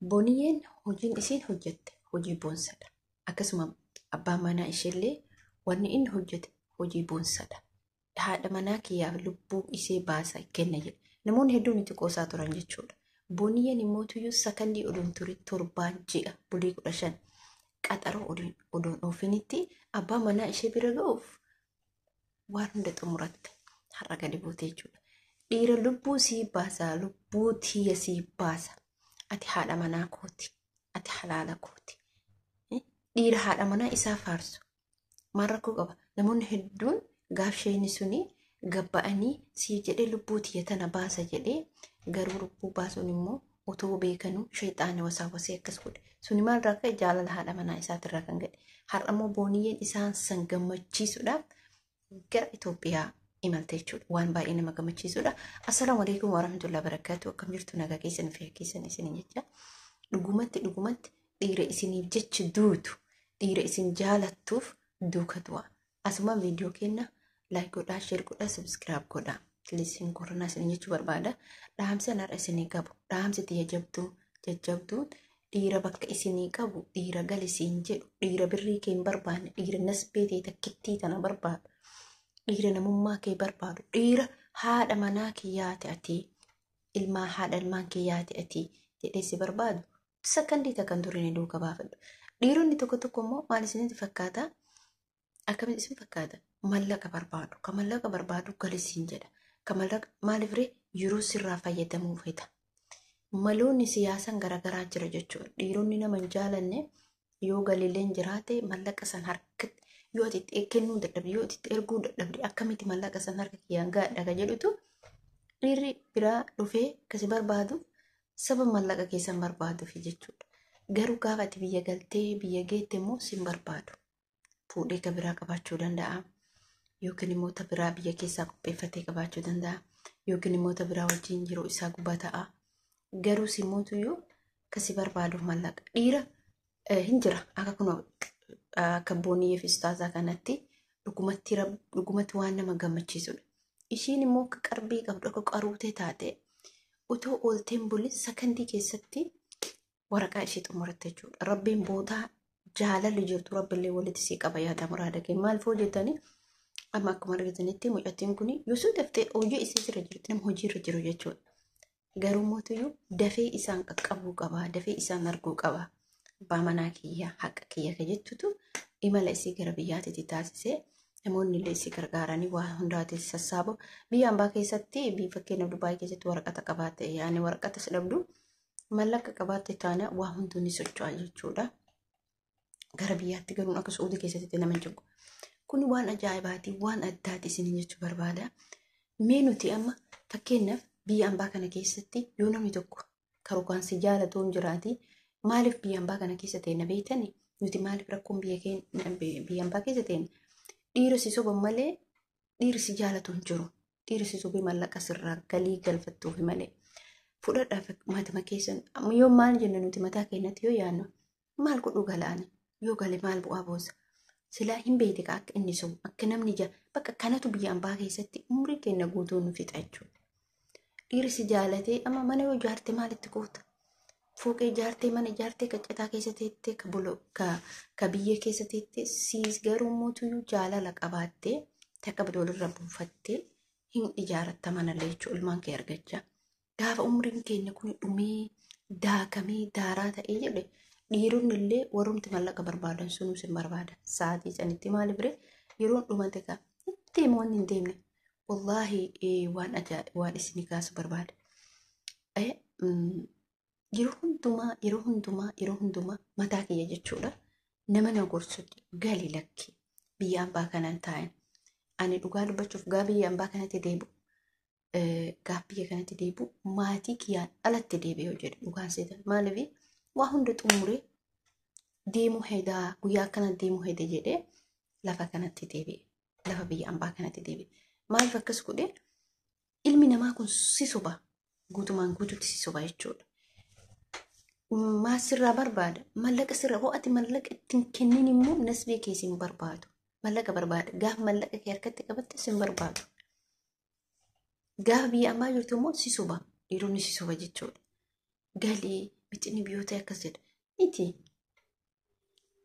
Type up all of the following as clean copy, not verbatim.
Booniyyeen hojiin isiin hojjette hojii boonsadha. Akkasuma abbaan manaa isheellee wanni inni hojjete hojii boonsadha. Haadha manaa kiyyaaf lubbuu ishee baasa kenna jedhe. Namoonni hedduun itti qoosaa turan jechuudha. Booniyyeen immoo tuyyuu sakandii oduun ture 7 ji'a bulii 15 qaxaroo oduun oofinitti abbaa manaa ishee bira ga'uuf waan hunda xumuratte har'a gadi buute jechuudha. Dhiira lubbuu sii baasa, lubbuu tiyya sii baasa. Ati haadha manaa kooti, ati halaala kooti. Dhiira haadha manaa isaa faarsu maal rakkoo qaba? Namoonni hedduun gaafsheenii suni gabba'anii sii jedhee lubbuu tiyya tana baasa jedhee garuu lubbuu baasuun immoo otoo beekanuu sheexaani wasaawasee akkas godhe. Suni maal rakkoo jaalala haadha manaa isaatirraa kan ga'e. Har'a immoo booniyyeen isaan san gammachiisuudhaaf gara Itoophiyaa imalte jechuudha. Waan baay'ee nama gammachiisudha. Assalaamu alaykum warahmatullahi wabarakatuh. Akkam jirtu nagaa keessan fi keessan isiniin jecha. Dhugumatti dhiira isiniif jecha duutu, dhiira isin jaalattuuf duuka du'a. Asuma viidiyoo kenna like godhaa, share godhaa, subscribe godhaa. Kilisiin koronaa isin jechuu barbaada. Dhaamsa har'a isinii qabu. Dhaamsi tiyya jajjabduun dhiira bakka isinii qabu, dhiira galisiin jedhu, dhiira birrii kee hin barbaanne, dhiira nasbeetee takkittii tana barbaadu. Dhiira namummaa kee barbaadu, dhiira haadha manaa kiyyaate ati, ilmaa haadha ilmaan kiyyaate ati jedhee si barbaadu sakandii takkan turine duuka baafadhu. Dhiironni tokko immoo maal isinitti fakkaata? Akkamitti isin fakkaata? Mallaqa barbaadu. Ka mallaqa barbaadu galisiin jedha. Ka mallaqa maaliif ree yeroo sirraa fayyadamuu fedha. Maloonni siyaasan garaagaraa jira jechuudha. Dhiironni nama hin jaalanne yoo galileen jiraate mallaqa san harkatti yoo ati kennuu dadhabde, yoo ati erguu dadhabde akkamitti mallaqa san harka kiyyaan gaadha ka jedhutu dhiirri biraa dhufee kasi barbaadu saba mallaqa keessan barbaaduuf jechuudha. Garuu gaafa ati biyya galtee biyya geette immoo sin barbaadu. Fuudhee ka biraa qabaachuu danda'a. Yookiin immoo ta biraa biyya keessaa qopheeffatee qabaachuu danda'a. Yookiin immoo ta biraa wajjin jiruu isaa gubaa ta'a. Garuu simootuyyuu kasi barbaaduuf mallaqa. Dhiira hin jira akka kunoo akka booniyyee fi ustaazaa kanatti dhugumatti waan nama gammachiisudha. Ishiin immoo akka qarbii qabdu akka qaruutee taate utoo oolteen bulee sakandii keessatti waraqaa ishee xumuratte jechuudha. Rabbiin bootaa jaalalli jirtu rabbillee walitti sii qaba yaada muraada kee maal foo jettanii amma akkuma argitanitti mucattiin kun yosoo daftee hojii isii jira jirti nama hojiirra jiru jechuudha. Garuu mootuyyuu dafee isaan qaqqabuu qaba, dafee isaan arguu qaba. Abbaa manaa kiyya haqa kiyya ka jettutu imala isii gara biyyaatti taasisee namoonni illee isii gargaaranii waa hundaati sassaabu. Biyya ambaa keessatti fakkeenyaaf Dubaay keessatti waraqata qabaatte yaani waraqata dhabdu mallaqa qabaatte taana waa hunduun socho'aa jechuudha. Gara biyyaatti galuun akka Suudii keessatti nama jiru. Kun waan ajaa'ibaati, waan addaati isin jechuu barbaada. Mee nuti amma fakkeenyaaf biyya ambaa kana keessatti yoo namni tokko karokaan si jaalatuun jiraati. Maaliif biyya ambaa kana keessa ta'e beektani? Nuti maaliif rakkoon biyya ambaa keessa ta'e? Dhiira si soban malee dhiirri si jaalatu hin jiru. Dhiirri si sobee mallaqa sirraa galii galfattuuf malee. Fudhadhaaf matuma keessan yoo maal jenna nuti mataa keenyatti yoo yaadnu maal godhuu galaani? Yoo galee maal bu'aa boosa? Silaa hin beekne akka inni sobu akka namni bakka kanatu biyya ambaa keessatti umrii keenya guutuu nu fixa jechuudha. Dhiirri si jaalatee amma mana yoo ijaarte maalitti goota? Fooqee ijaartee mana ijaartee qaccataa keessa teettee ka biyya keessa teettee siis garuu mootuyyuu jaalala qabaattee takka walirra buufattee hin ijaaratta manallee jechuudha ilmaan kee argachaa. Gaafa umriin keenya kun dhumee daakamee daaraa ta'ee jedhe dhiironni illee warrumti mallaqa barbaadan sunuu sin barbaada. Sa'aatii sanitti maaliif ree yeroo dhumate ka deemu waan hin deemne wallaahi waan isinii kaasu barbaada. Yeroo hundumaa mataa kiyya jechuudha. Nama na gorsutti gali lakki biyya ambaa kanaan taa'an. Ani dhugaa dubbachuuf gaa biyya ambaa kanatti deebi'u. Gaaf biyya kanatti deebi'u maatii kiyyaan alatti deebi'u jedhe dhugaan seetan. Maaliif waa hunda xumuree deemuu hedaa guyyaa akkana deemuu heda jedhee lafa kanatti deebi'e. Lafa biyya ambaa kanatti deebi'e. Maaliif akkas godhe? Ilmi namaa kun si soba. Guutumaan guututti si soba jechuudha. Maal sirraa barbaada? Mallaqa sirraa ho'ati mallaqa ittiin kennin immoo nasbee keessi hin barbaadu. Mallaqa barbaada. Gaafa mallaqa kee harkatti qabatte si hin barbaadu. Gaafa biyya ambaa jirtu immoo si soba. Dhiironni si soba jechuudha. Galii miti inni biyyoota akkas jedha miti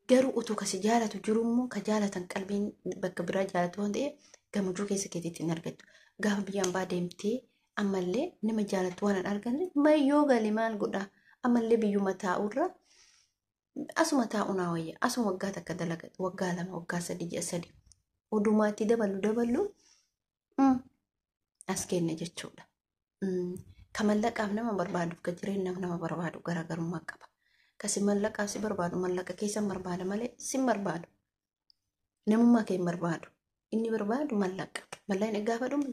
garuu utuu kasi jaalatu jirummoo ka jaalatan qalbiin bakka biraa jaalatu waan ta'eef gammachuu keessa keetiitti hin argattu gaafa biyyaan baa deemtee ammallee nama jaalatu waan hin arganne mayyoo gali maal godhaa ammallee biyyuma taa'urra asuma taa'unaa wayya asuma waggaa takka dalagatu waggaa 2 waggaa 3 ji'a 3 odumaatti daballu as kenne jechuudha. Ka mallaqaaf nama barbaaduuf ka jireenyaaf nama barbaadu garaagarummaa qaba. Kasi mallaqaaf si barbaadu mallaqa keessan barbaada malee sin barbaadu. Namummaa kee barbaadu. Inni barbaadu mallaqa. Mallaqni gaafa dhumu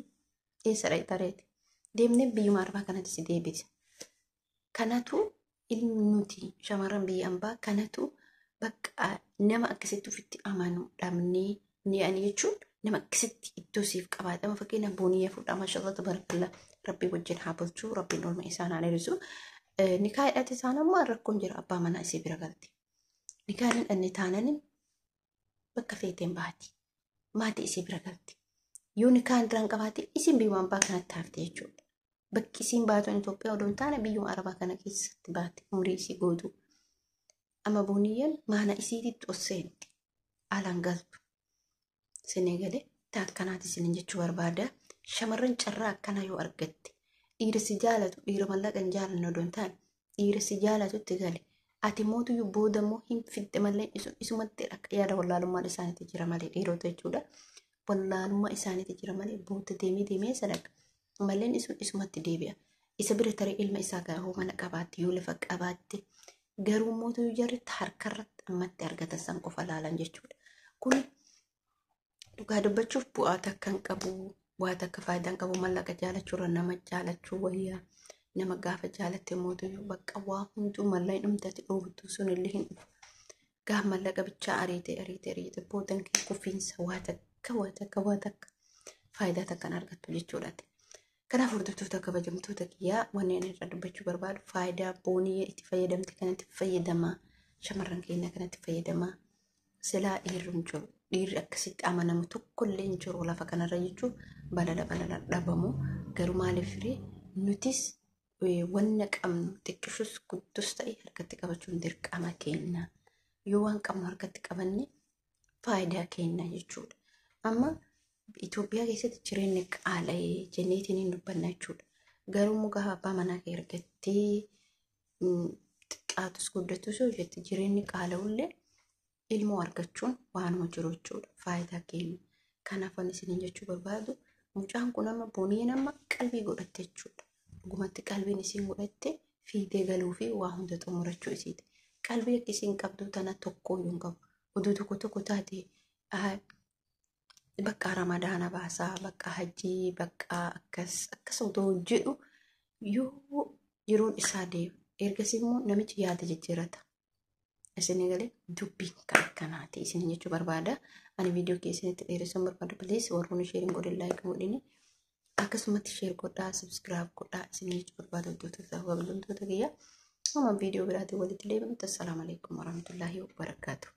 eessa dhaqxareeti. Deemnee biyyuma arbaa kanatti si deebisa. Kanatu ilmi nuti shamarran biyya ambaa kanatu bakka nama akkasitti ofitti amanu dhabnee ni ani jechuun nama akkasitti iddoo siif qabaatama fakkeenya booniyyaa fuudhaa maashaallah tabarakallah rabbi wajjin haa bulchuu rabbiin olma isaan haa dheerisu. Nikaa hidhate isaan ammoo rakkoon jira abbaa manaa isii bira galti. Nikaa hin dhanne taanani bakka feeteen baati. Maatii isii bira galti. Yoo nikaa hin diraan qabaate isin biyyuma ambaa kanatti hafte jechuudha. Bakki isiin baatuun Itoophiyaa odoon taane biyyuma arabaa kana keessatti baate umurii isii gootu. Amma booniyyaan maana isiititti osseenti alaan galtu. Senegalee taakkanaati isin jechuu barbaada. Shamarran carraa akkana yoo argatte dhiira si jaalatu dhiira mallaqa hin jaalanne odoon taane dhiira si jaalatutti gale ati mootu booda immoo hin fidde malee isumatti akka yaada wallaalummaan isaaniitti jira malee dhiirota jechuudha. Wallaalummaa isaaniitti jira malee booda deemee sadaqa malleen isumatti deebi'a. Isa bira taree ilma isaa garuu mana qabaatti yoo lafa qabaatte garuu mootu jarritti harkarratti ammatti argatan san qofa laalan jechuudha. Kun dhugaa dubbachuuf bu'aa takka hin qabu. Waa takka faayidaan qabu mallaqa jaalachuurra nama jaalachuu wayyaa nama gaafa jaalatte mootu bakka waa hunduu mallaan dhumtatti dhoowwatu sun illee hin dhufu. Gaafa mallaqa bichaa ariite boodan kee kufiinsa waa takka faayidaa takkan argattu jechuudhaati. Kanaaf hordoftoota kabajamtoota kiyyaa wanneen irraa dubbachuu barbaadu faayidaa boonii itti fayyadamte kanatti fayyadamaa shamarran keenya kanatti fayyadamaa silaa dhiirri jiru. Dhiirri akkasitti amanamu tokkollee hin jiru lafa kanarra jechuun balala dhabamu garuu maaliif nutis wanna qabnu xiqqishus guddos ta'e harkatti qabachuun dirqama kenna. Yoo waan qabnu harkatti qabanne faayidaa kenna jechuudha. Amma Itoophiyaa keessatti jireenyi qaala'ee jenneetiin hin dubbanna jechuudha. Garuu mugaa abbaa manaa kee argattee xiqqaatus guddatus yoo jette jireenyi qaala'ullee ilmoo argachuun waanuma jiru jechuudha. Faayidaa kenna. Kanaaf waan isin jechuu barbaadu mucaan kun amma boonii nama qalbii godhatte jechuudha. Dhugumatti qalbiin isin godhatte fiidee galuu fi waa hunda xumurachuu isiiti. Qalbii akka isin qabdu tana tokko yoo qabu. Oduu tokko taate bakka ramadaana baasaa bakka hajjii bakka akkas otoo jedhu yoo yeroon isaa deemu ergasii immoo namichi yaada jijjiirrata. Isin galee dubbiin kan akkanaati isin jechuu barbaada. Ani viidiyoo keessatti dheeressuun barbaadu please warroonni sheeriin godhin like godhini akkasumatti sheer godhaa subscribe godhaa isin jechuu barbaadu hordoftoota kiyya. Amma viidiyoo biraatiin walitti deebinutti assalamu alaikum warahmatullahi wabarakatuh.